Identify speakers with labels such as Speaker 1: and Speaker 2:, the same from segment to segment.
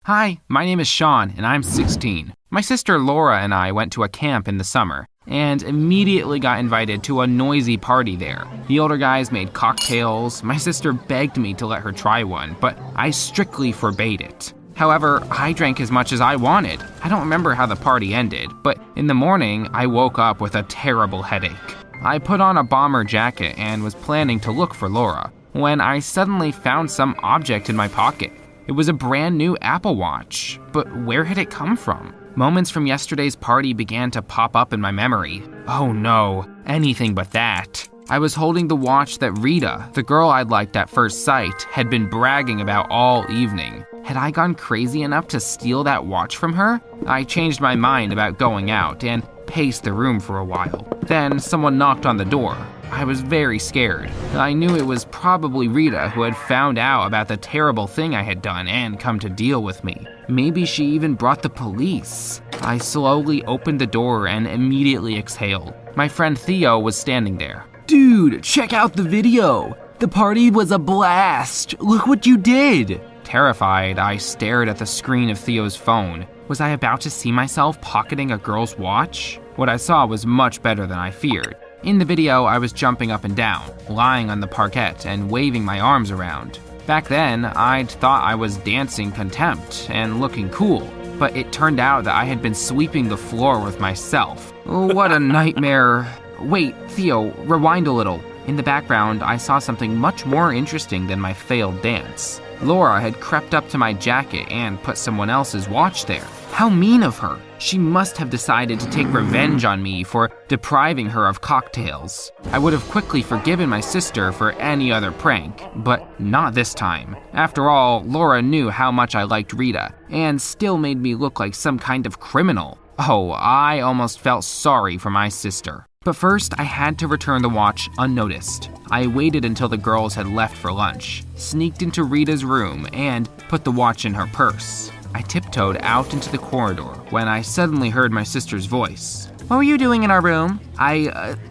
Speaker 1: Hi, my name is Sean, and I'm 16. My sister Laura and I went to a camp in the summer, and immediately got invited to a noisy party there. The older guys made cocktails. My sister begged me to let her try one, but I strictly forbade it. However, I drank as much as I wanted. I don't remember how the party ended, but in the morning, I woke up with a terrible headache. I put on a bomber jacket and was planning to look for Laura, when I suddenly found some object in my pocket. It was a brand new Apple Watch, but where had it come from? Moments from yesterday's party began to pop up in my memory. Oh no, anything but that. I was holding the watch that Rita, the girl I'd liked at first sight, had been bragging about all evening. Had I gone crazy enough to steal that watch from her? I changed my mind about going out and paced the room for a while. Then someone knocked on the door. I was very scared. I knew it was probably Rita who had found out about the terrible thing I had done and come to deal with me. Maybe she even brought the police. I slowly opened the door and immediately exhaled. My friend Theo was standing there.
Speaker 2: Dude, check out the video. The party was a blast. Look what you did.
Speaker 1: Terrified, I stared at the screen of Theo's phone. Was I about to see myself pocketing a girl's watch? What I saw was much better than I feared. In the video, I was jumping up and down, lying on the parquet and waving my arms around. Back then, I'd thought I was dancing contempt and looking cool, but it turned out that I had been sweeping the floor with myself. What a nightmare. Wait, Theo, rewind a little. In the background, I saw something much more interesting than my failed dance. Laura had crept up to my jacket and put someone else's watch there. How mean of her. She must have decided to take revenge on me for depriving her of cocktails. I would have quickly forgiven my sister for any other prank, but not this time. After all, Laura knew how much I liked Rita, and still made me look like some kind of criminal. Oh, I almost felt sorry for my sister. But first, I had to return the watch unnoticed. I waited until the girls had left for lunch, sneaked into Rita's room, and put the watch in her purse. I tiptoed out into the corridor when I suddenly heard my sister's voice. What were you doing in our room? I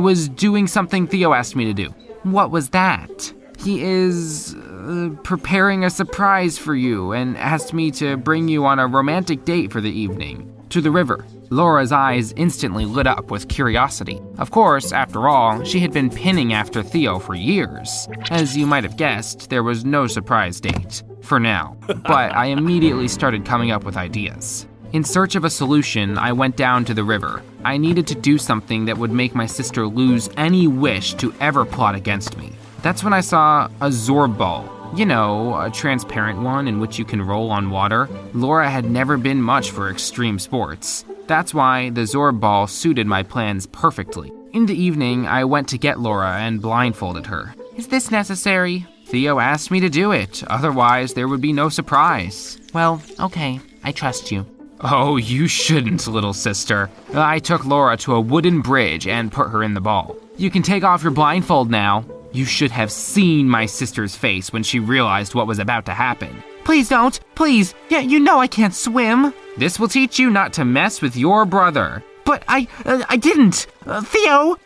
Speaker 1: was doing something Theo asked me to do. What was that? He is preparing a surprise for you and asked me to bring you on a romantic date for the evening, to the river. Laura's eyes instantly lit up with curiosity. Of course, after all, she had been pinning after Theo for years. As you might have guessed, there was no surprise date, for now, but I immediately started coming up with ideas. In search of a solution, I went down to the river. I needed to do something that would make my sister lose any wish to ever plot against me. That's when I saw a Zorb ball. You know, a transparent one in which you can roll on water. Laura had never been much for extreme sports. That's why the Zorb ball suited my plans perfectly. In the evening, I went to get Laura and blindfolded her. Is this necessary? Theo asked me to do it, otherwise there would be no surprise. Well, okay, I trust you. Oh, you shouldn't, little sister. I took Laura to a wooden bridge and put her in the ball. You can take off your blindfold now. You should have seen my sister's face when she realized what was about to happen. Please don't, please. Yeah, you know I can't swim. This will teach you not to mess with your brother. But I didn't. Theo,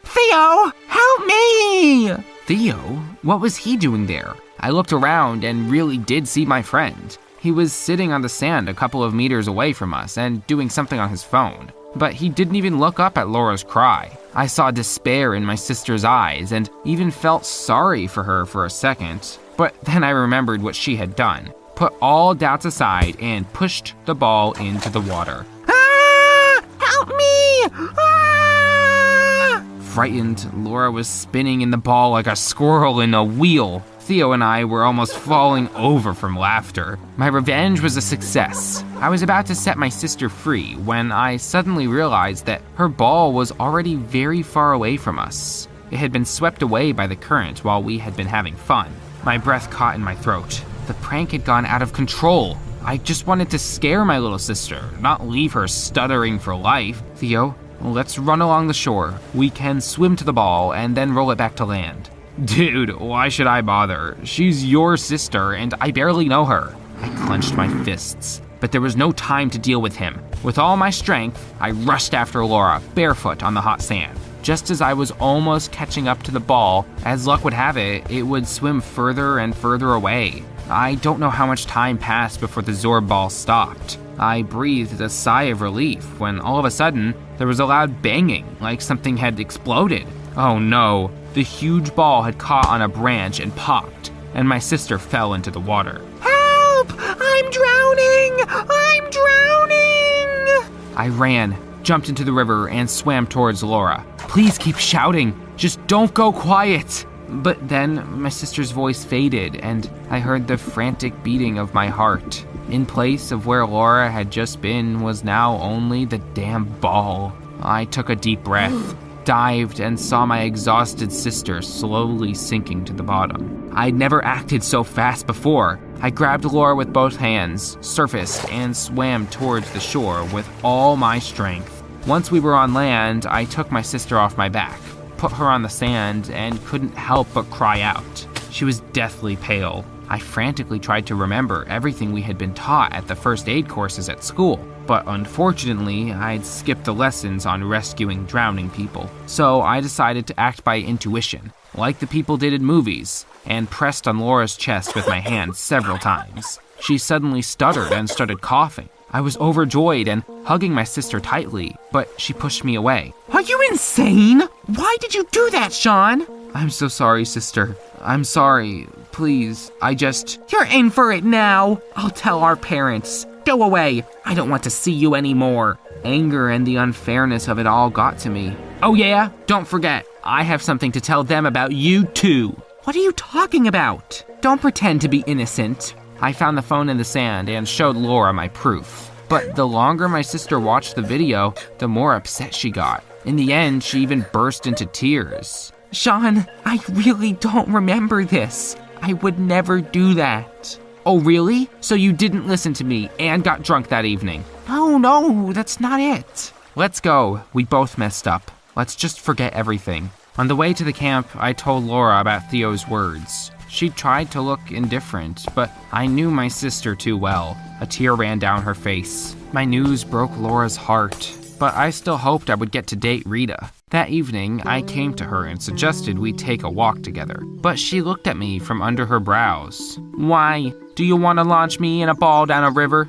Speaker 1: help me! Theo? What was he doing there? I looked around and really did see my friend. He was sitting on the sand a couple of meters away from us and doing something on his phone. But he didn't even look up at Laura's cry. I saw despair in my sister's eyes and even felt sorry for her for a second. But then I remembered what she had done, put all doubts aside, and pushed the ball into the water. Ah! Help me! Ah! Frightened, Laura was spinning in the ball like a squirrel in a wheel. Theo and I were almost falling over from laughter. My revenge was a success. I was about to set my sister free when I suddenly realized that her ball was already very far away from us. It had been swept away by the current while we had been having fun. My breath caught in my throat. The prank had gone out of control. I just wanted to scare my little sister, not leave her stuttering for life. Theo, let's run along the shore. We can swim to the ball and then roll it back to land. Dude, why should I bother? She's your sister and I barely know her. I clenched my fists, but there was no time to deal with him. With all my strength, I rushed after Laura, barefoot on the hot sand. Just as I was almost catching up to the ball, as luck would have it, it would swim further and further away. I don't know how much time passed before the Zorb ball stopped. I breathed a sigh of relief when all of a sudden there was a loud banging, like something had exploded. Oh no, the huge ball had caught on a branch and popped, and my sister fell into the water.
Speaker 2: Help! I'm drowning! I'm drowning!
Speaker 1: I ran, jumped into the river, and swam towards Laura. Please keep shouting, just don't go quiet. But then my sister's voice faded, and I heard the frantic beating of my heart. In place of where Laura had just been was now only the damn ball. I took a deep breath, dived, and saw my exhausted sister slowly sinking to the bottom. I'd never acted so fast before. I grabbed Laura with both hands, surfaced, and swam towards the shore with all my strength. Once we were on land, I took my sister off my back, put her on the sand, and couldn't help but cry out. She was deathly pale. I frantically tried to remember everything we had been taught at the first aid courses at school, but unfortunately, I'd skipped the lessons on rescuing drowning people. So I decided to act by intuition, like the people did in movies, and pressed on Laura's chest with my hand several times. She suddenly stuttered and started coughing. I was overjoyed and hugging my sister tightly, but she pushed me away.
Speaker 2: Are you insane? Why did you do that, Sean?
Speaker 1: I'm so sorry, sister. I'm sorry. Please,
Speaker 2: You're in for it now. I'll tell our parents. Go away. I don't want to see you anymore.
Speaker 1: Anger and the unfairness of it all got to me. Oh yeah? Don't forget, I have something to tell them about you too.
Speaker 2: What are you talking about? Don't pretend to be innocent.
Speaker 1: I found the phone in the sand and showed Laura my proof. But the longer my sister watched the video, the more upset she got. In the end, she even burst into tears.
Speaker 2: Sean, I really don't remember this. I would never do that.
Speaker 1: Oh really? So you didn't listen to me and got drunk that evening?
Speaker 2: No, that's not it.
Speaker 1: Let's go. We both messed up. Let's just forget everything. On the way to the camp, I told Laura about Theo's words. She tried to look indifferent, but I knew my sister too well. A tear ran down her face. My news broke Laura's heart, but I still hoped I would get to date Rita. That evening, I came to her and suggested we take a walk together, but she looked at me from under her brows. Why? Do you want to launch me in a ball down a river?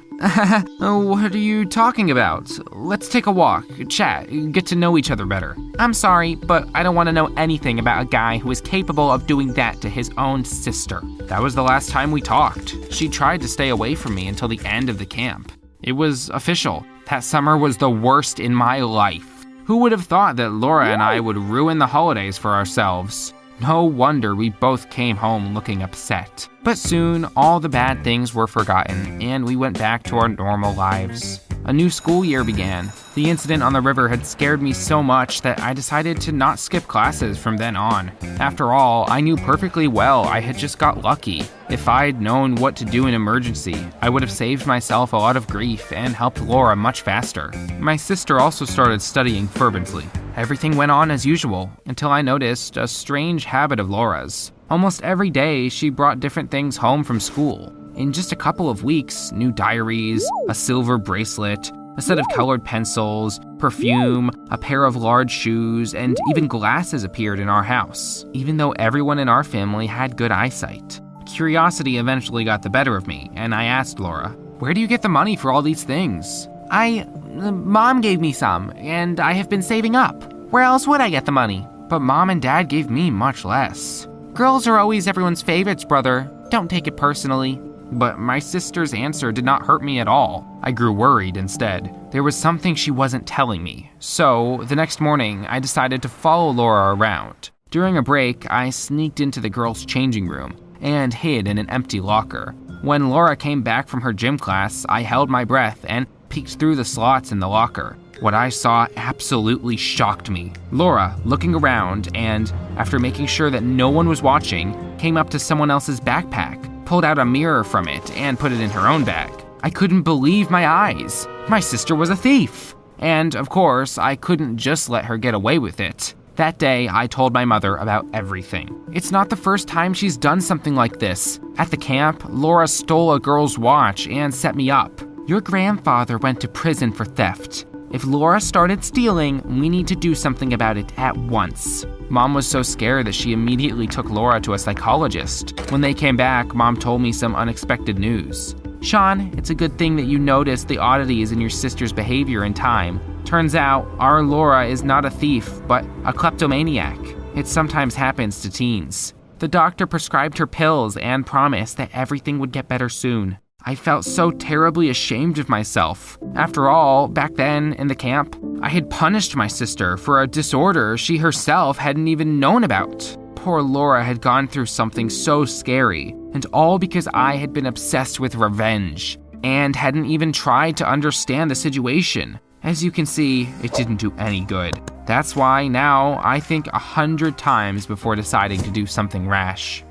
Speaker 1: What are you talking about? Let's take a walk, chat, get to know each other better. I'm sorry, but I don't want to know anything about a guy who is capable of doing that to his own sister. That was the last time we talked. She tried to stay away from me until the end of the camp. It was official. That summer was the worst in my life. Who would have thought that Laura and I would ruin the holidays for ourselves? No wonder we both came home looking upset. But soon, all the bad things were forgotten, and we went back to our normal lives. A new school year began. The incident on the river had scared me so much that I decided to not skip classes from then on. After all, I knew perfectly well I had just got lucky. If I'd known what to do in emergency, I would have saved myself a lot of grief and helped Laura much faster. My sister also started studying fervently. Everything went on as usual until I noticed a strange habit of Laura's. Almost every day, she brought different things home from school. In just a couple of weeks, new diaries, a silver bracelet, a set of colored pencils, perfume, a pair of large shoes, and even glasses appeared in our house, even though everyone in our family had good eyesight. Curiosity eventually got the better of me, and I asked Laura, "Where do you get the money for all these things?"
Speaker 2: Mom gave me some, and I have been saving up. Where else would I get the money?
Speaker 1: But Mom and Dad gave me much less.
Speaker 2: Girls are always everyone's favorites, brother. Don't take it personally.
Speaker 1: But my sister's answer did not hurt me at all. I grew worried instead. There was something she wasn't telling me. So, the next morning, I decided to follow Laura around. During a break, I sneaked into the girls' changing room and hid in an empty locker. When Laura came back from her gym class, I held my breath and peeked through the slots in the locker. What I saw absolutely shocked me. Laura, looking around and, after making sure that no one was watching, came up to someone else's backpack, pulled out a mirror from it, and put it in her own bag. I couldn't believe my eyes. My sister was a thief. And, of course, I couldn't just let her get away with it. That day, I told my mother about everything. It's not the first time she's done something like this. At the camp, Laura stole a girl's watch and set me up. Your grandfather went to prison for theft. If Laura started stealing, we need to do something about it at once. Mom was so scared that she immediately took Laura to a psychologist. When they came back, Mom told me some unexpected news.
Speaker 2: Sean, it's a good thing that you noticed the oddities in your sister's behavior in time.
Speaker 1: Turns out, our Laura is not a thief, but a kleptomaniac. It sometimes happens to teens.
Speaker 2: The doctor prescribed her pills and promised that everything would get better soon.
Speaker 1: I felt so terribly ashamed of myself. After all, back then, in the camp, I had punished my sister for a disorder she herself hadn't even known about. Poor Laura had gone through something so scary, and all because I had been obsessed with revenge, and hadn't even tried to understand the situation. As you can see, it didn't do any good. That's why now I think 100 times before deciding to do something rash.